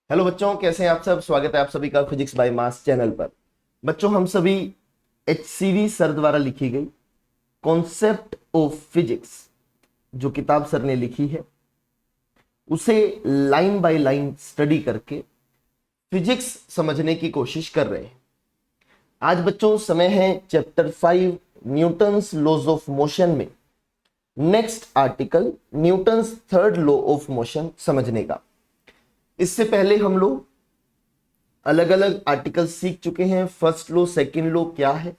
Hello बच्चों, कैसे हैं आप सब। स्वागत है आप सभी का फिजिक्स बाय मास चैनल पर। बच्चों, हम सभी HCV सर द्वारा लिखी गई कॉन्सेप्ट ऑफ फिजिक्स जो किताब सर ने लिखी है उसे लाइन बाय लाइन स्टडी करके फिजिक्स समझने की कोशिश कर रहे हैं। आज बच्चों समय है chapter 5 Newton's laws of motion में next article Newton's third law of motion समझने का। इससे पहले हम लोग अलग अलग आर्टिकल सीख चुके हैं। फर्स्ट लॉ, सेकंड लॉ क्या है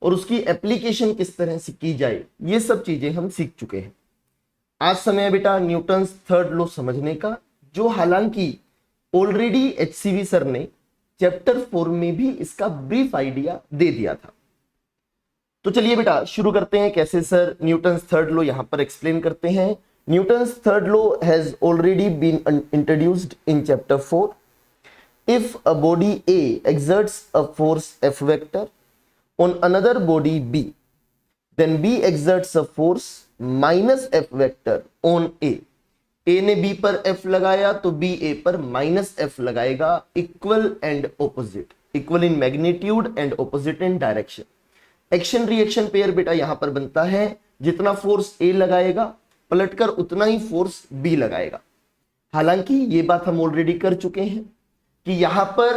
और उसकी एप्लीकेशन किस तरह से की जाए, ये सब चीजें हम सीख चुके हैं। आज समय है बेटा न्यूटन्स थर्ड लॉ समझने का, जो हालांकि ऑलरेडी HCV सर ने चैप्टर 4 में भी इसका ब्रीफ आइडिया दे दिया था। तो चलिए बेटा शुरू करते हैं। कैसे सर न्यूटन्स थर्ड लॉ यहां पर एक्सप्लेन करते हैं। Newton's third law has already been introduced in chapter 4। If a body A exerts a force F vector on another body B, then B exerts a force minus F vector on A. A ने B पर F लगाया तो B A पर minus F लगाएगा। Equal and opposite, equal in magnitude and opposite in direction. Action reaction pair बेटा यहां पर बनता है, जितना फोर्स A लगाएगा पलटकर उतना ही फोर्स B लगाएगा। हालांकि ये बात हम ऑलरेडी कर चुके हैं कि यहां पर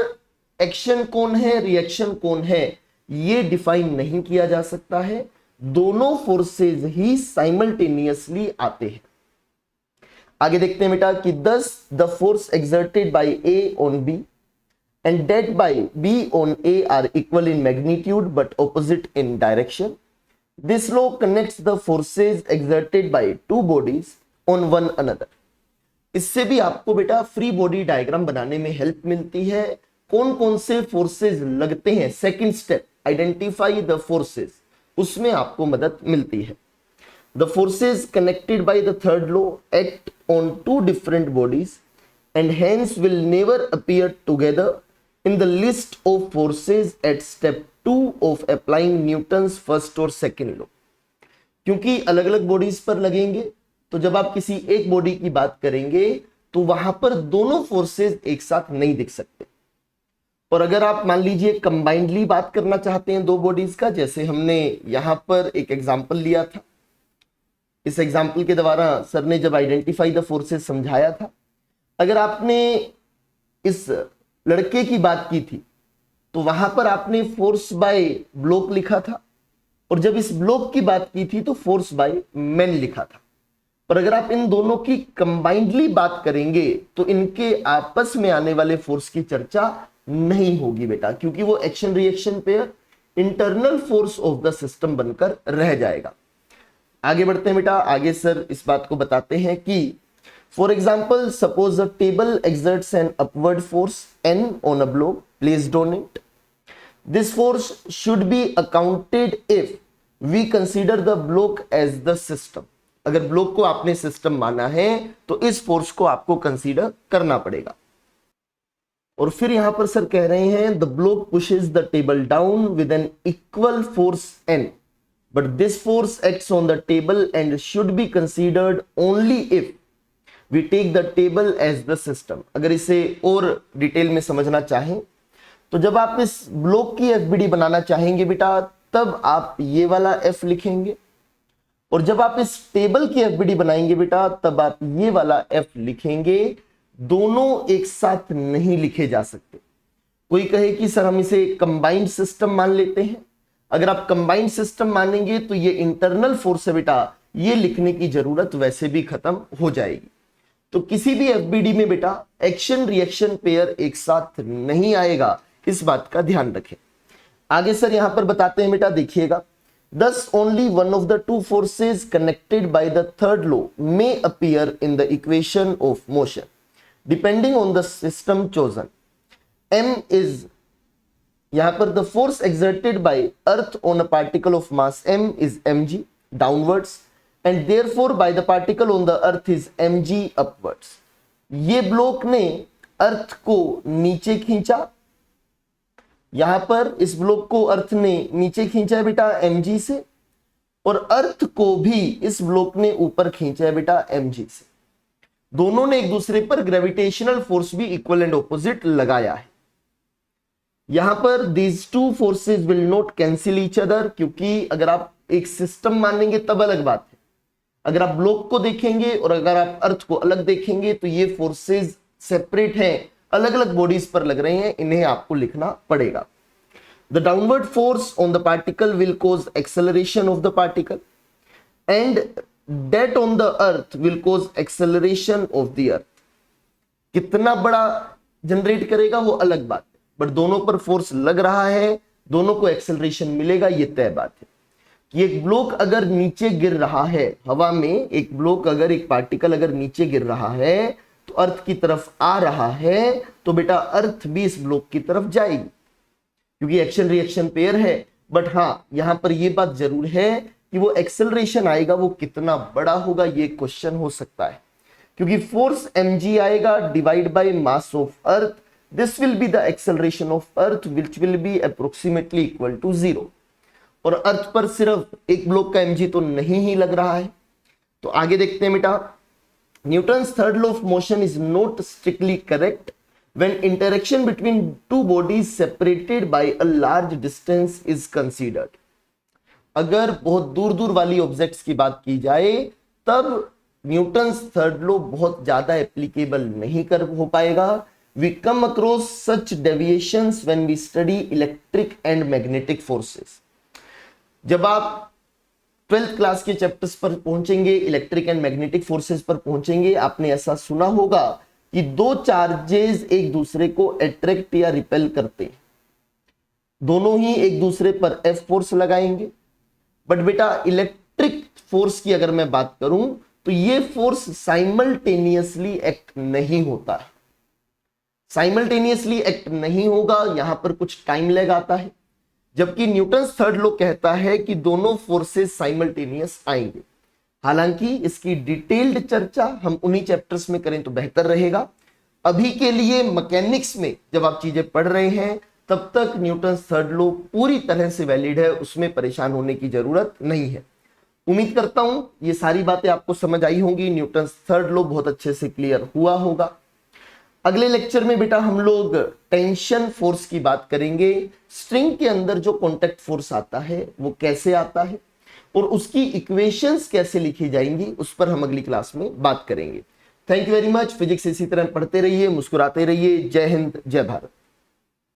एक्शन कौन है, रिएक्शन कौन है, ये डिफाइन नहीं किया जा सकता है। दोनों फोर्सेस ही साइमल्टेनियसली आते हैं। आगे देखते हैं बेटा कि thus the force exerted by A on B and that by B on A are equal in magnitude but opposite in direction. This law connects the forces exerted by two bodies on one another. इससे भी आपको बेटा free body diagram बनाने में help मिलती है। कौन कौन से फोर्सेस लगते हैं, second step identify the forces, उसमें आपको मदद मिलती है। The forces connected by the third law act on two different bodies and hence will never appear together in the list of forces at step 2 of applying Newton's first और second law. क्योंकि अलग अलग bodies पर लगेंगे तो जब आप किसी एक बॉडी की बात करेंगे तो वहां पर दोनों फोर्सेस एक साथ नहीं दिख सकते। और अगर आप मान लीजिए कंबाइंडली बात करना चाहते हैं दो बॉडीज का, जैसे हमने यहां पर एक एग्जांपल लिया था, इस एग्जांपल के द्वारा सर ने जब आइडेंटिफाई द फोर्सेस समझाया था, अगर आपने इस लड़के की बात की थी तो वहां पर आपने फोर्स बाय ब्लॉक लिखा था, और जब इस ब्लॉक की बात की थी तो फोर्स बाय मैन लिखा था। पर अगर आप इन दोनों की कंबाइंडली बात करेंगे तो इनके आपस में आने वाले फोर्स की चर्चा नहीं होगी बेटा, क्योंकि वो action reaction pair internal force of the system बनकर रह जाएगा। आगे बढ़ते हैं बेटा। आगे सर इस बात को बताते हैं कि for example suppose a table exerts an upward force N on a block placed on it. This force should be accounted if we consider the block as the system. अगर ब्लॉक को आपने system माना है तो इस force को आपको consider करना पड़ेगा। और फिर यहां पर सर कह रहे हैं the block pushes the table down with an equal force N, but this force acts on the table and should be considered only if we take the table as the system. अगर इसे और detail में समझना चाहें तो जब आप इस ब्लॉक की FBD बनाना चाहेंगे बेटा तब आप ये वाला F लिखेंगे, और जब आप इस टेबल की FBD बनाएंगे बेटा तब आप ये वाला F लिखेंगे। दोनों एक साथ नहीं लिखे जा सकते। कोई कहे कि सर हम इसे कंबाइंड सिस्टम मान लेते हैं। अगर आप कंबाइंड सिस्टम मानेंगे तो ये इंटरनल फोर्स है बेटा, ये लिखने की जरूरत वैसे भी खत्म हो जाएगी। तो किसी भी FBD में बेटा एक्शन रिएक्शन पेयर एक साथ नहीं आएगा, इस बात का ध्यान रखें। आगे सर यहां पर बताते हैं बेटा, देखिएगा Thus, only one of the two forces connected by the third law may appear in the equation of motion, depending on the system chosen. M is यहाँ पर the force exerted by Earth on a particle of mass M is mg downwards, and therefore by the particle on the Earth is mg upwards. ये block ने अर्थ को नीचे खींचा, यहां पर इस ब्लॉक को अर्थ ने नीचे खींचा है बेटा mg से, और अर्थ को भी इस ब्लॉक ने ऊपर खींचा है बेटा mg से। दोनों ने एक दूसरे पर ग्रेविटेशनल फोर्स भी इक्वल एंड ऑपोजिट लगाया है। यहां पर these two forces will not cancel each other, क्योंकि अगर आप एक सिस्टम मानेंगे तब अलग बात है, अगर आप ब्लॉक को देखेंगे और अगर आप अर्थ को अलग देखेंगे तो ये फोर्सेस सेपरेट हैं, अलग अलग बॉडीज पर लग रहे हैं, इन्हें आपको लिखना पड़ेगा। The downward force on the particle will cause acceleration of the particle and that on the earth will cause acceleration of the earth. कितना बड़ा जनरेट करेगा वो अलग बात है, बट दोनों पर फोर्स लग रहा है, दोनों को एक्सेलरेशन मिलेगा, ये तय बात है कि एक ब्लॉक अगर नीचे गिर रहा है हवा में, एक ब्लॉक अगर, एक पार्टिकल अगर नीचे गिर रहा है तो अर्थ की तरफ आ रहा है, तो बेटा अर्थ भी इस ब्लॉक की तरफ जाएगी, क्योंकि एक्शन रिएक्शन पेयर है। बट हाँ, यहां पर यह बात जरूर है कि वो एक्सेलरेशन आएगा वो कितना बड़ा होगा, ये क्वेश्चन हो सकता है, क्योंकि फोर्स mg आएगा divide by mass of earth, this will be the acceleration of earth which will be approximately equal to 0। और अर्थ पर सिर्फ एक ब्लॉक का mg तो नहीं ही लग रहा है। तो आगे देखते हैं बेटा, Newton's third law of motion is not strictly correct when interaction between two bodies separated by a large distance is considered। अगर बहुत दूर दूर वाली ऑब्जेक्ट्स की बात की जाए तब न्यूटन्स थर्ड लॉ बहुत ज्यादा एप्लीकेबल नहीं कर हो पाएगा। We come across such deviations when we study electric and magnetic forces। जब आप 12th क्लास के चैप्टर्स पर पहुंचेंगे, इलेक्ट्रिक एंड मैग्नेटिक फोर्सेस पर पहुंचेंगे, आपने ऐसा सुना होगा कि दो चार्जेस एक दूसरे को अट्रैक्ट या रिपेल करते हैं, दोनों ही एक दूसरे पर एफ फोर्स लगाएंगे। बट बेटा इलेक्ट्रिक फोर्स की अगर मैं बात करूं तो ये फोर्स साइमल्टेनियसली एक्ट नहीं होता है, साइमल्टेनियसली एक्ट नहीं होगा, यहां पर कुछ टाइम लैग आता है, जबकि न्यूटन्स थर्ड लॉ कहता है कि दोनों फोर्सेस साइमल्टेनियस आएंगे। हालांकि इसकी डिटेल्ड चर्चा हम उन्हीं चैप्टर्स में करें तो बेहतर रहेगा। अभी के लिए मैकेनिक्स में जब आप चीजें पढ़ रहे हैं तब तक न्यूटन्स थर्ड लॉ पूरी तरह से वैलिड है, उसमें परेशान होने की जरूरत नहीं है। उम्मीद करता हूं ये सारी बातें आपको समझ आई होंगी, न्यूटन्स थर्ड लॉ बहुत अच्छे से क्लियर हुआ होगा। अगले लेक्चर में बेटा हम लोग टेंशन फोर्स की बात करेंगे, स्ट्रिंग के अंदर जो कॉन्टैक्ट फोर्स आता है वो कैसे आता है और उसकी इक्वेशंस कैसे लिखी जाएंगी, उस पर हम अगली क्लास में बात करेंगे। Thank you very much. Physics इसी तरह पढ़ते रहिए, मुस्कुराते रहिए। जय हिंद, जय भारत।